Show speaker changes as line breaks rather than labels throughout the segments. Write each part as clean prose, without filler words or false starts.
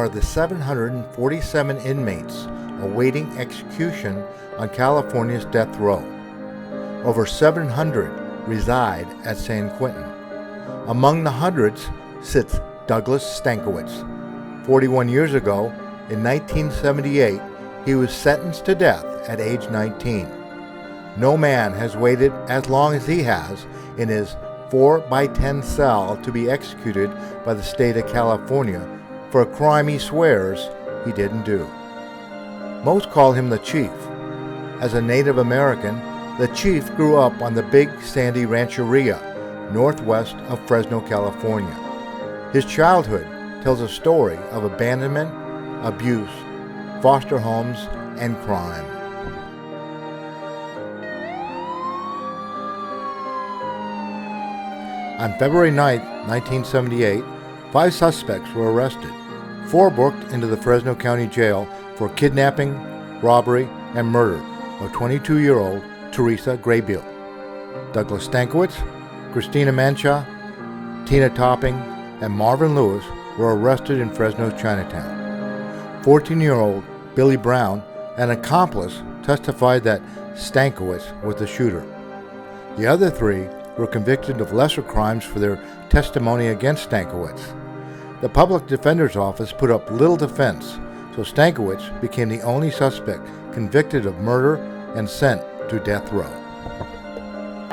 are the 747 inmates awaiting execution on California's death row. Over 700 reside at San Quentin. Among the hundreds sits Douglas Stankiewicz. 41 years ago, in 1978, he was sentenced to death at age 19. No man has waited as long as he has in his 4x10 cell to be executed by the state of California for a crime he swears he didn't do. Most call him the Chief. As a Native American, the Chief grew up on the Big Sandy Rancheria, northwest of Fresno, California. His childhood tells a story of abandonment, abuse, foster homes, and crime. On February 9, 1978, 5 suspects were arrested. 4 booked into the Fresno County Jail for kidnapping, robbery, and murder of 22-year-old Teresa Graybiel. Douglas Stankiewicz, Christina Mancha, Tina Topping, and Marvin Lewis were arrested in Fresno's Chinatown. 14-year-old Billy Brown, an accomplice, testified that Stankiewicz was the shooter. The other 3 were convicted of lesser crimes for their testimony against Stankiewicz. The public defender's office put up little defense, so Stankiewicz became the only suspect convicted of murder and sent to death row.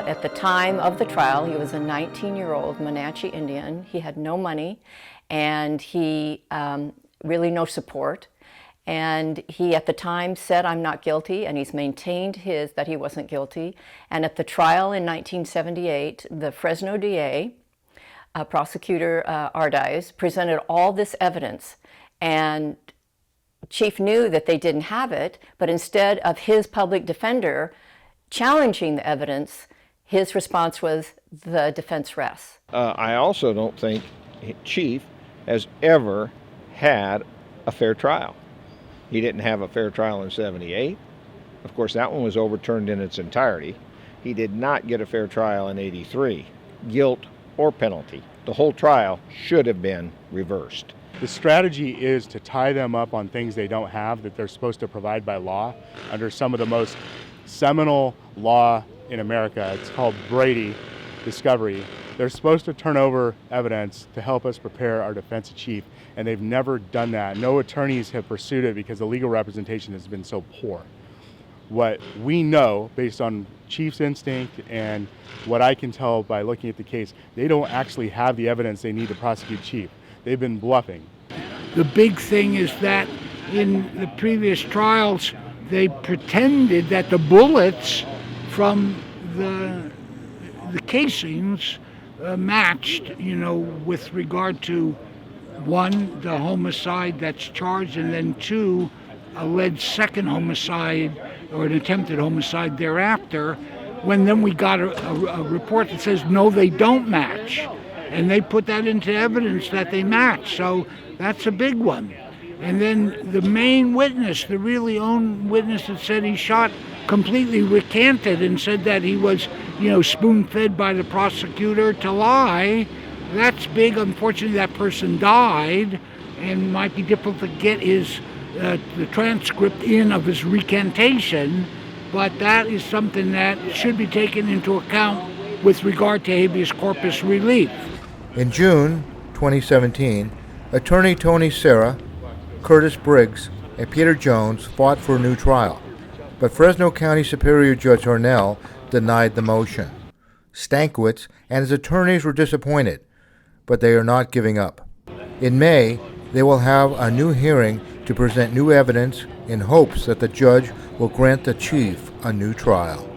At the time of the trial, he was a 19-year-old Monache Indian. He had no money, and he really no support. And he, at the time, said, "I'm not guilty," and he's maintained that he wasn't guilty. And at the trial in 1978, the Fresno DA, Prosecutor Ardiles, presented all this evidence, and Chief knew that they didn't have it, but instead of his public defender challenging the evidence, his response was, "The defense rests."
I also don't think Chief has ever had a fair trial. He didn't have a fair trial in 78. Of course, that one was overturned in its entirety. He did not get a fair trial in 83, guilt or penalty. The whole trial should have been reversed.
The strategy is to tie them up on things they don't have that they're supposed to provide by law under some of the most seminal law in America. It's called Brady Discovery. They're supposed to turn over evidence to help us prepare our defense chief, and they've never done that. No attorneys have pursued it because the legal representation has been so poor. What we know, based on Chief's instinct and what I can tell by looking at the case, they don't actually have the evidence they need to prosecute Chief. They've been bluffing.
The big thing is that in the previous trials, they pretended that the bullets from the casings matched, with regard to 1, the homicide that's charged, and then 2, alleged second homicide or an attempted homicide thereafter, when then we got a report that says, no, they don't match. And they put that into evidence that they match. So that's a big one. And then the main witness, the really own witness that said he shot, completely recanted and said that he was, spoon-fed by the prosecutor to lie. That's big. Unfortunately, that person died, and might be difficult to get the transcript of his recantation, but that is something that should be taken into account with regard to habeas corpus relief.
In June 2017, attorney Tony Serra, Curtis Briggs, and Peter Jones fought for a new trial, but Fresno County Superior Judge Hornell denied the motion. Stankiewicz and his attorneys were disappointed, but they are not giving up. In May, they will have a new hearing to present new evidence in hopes that the judge will grant the chief a new trial.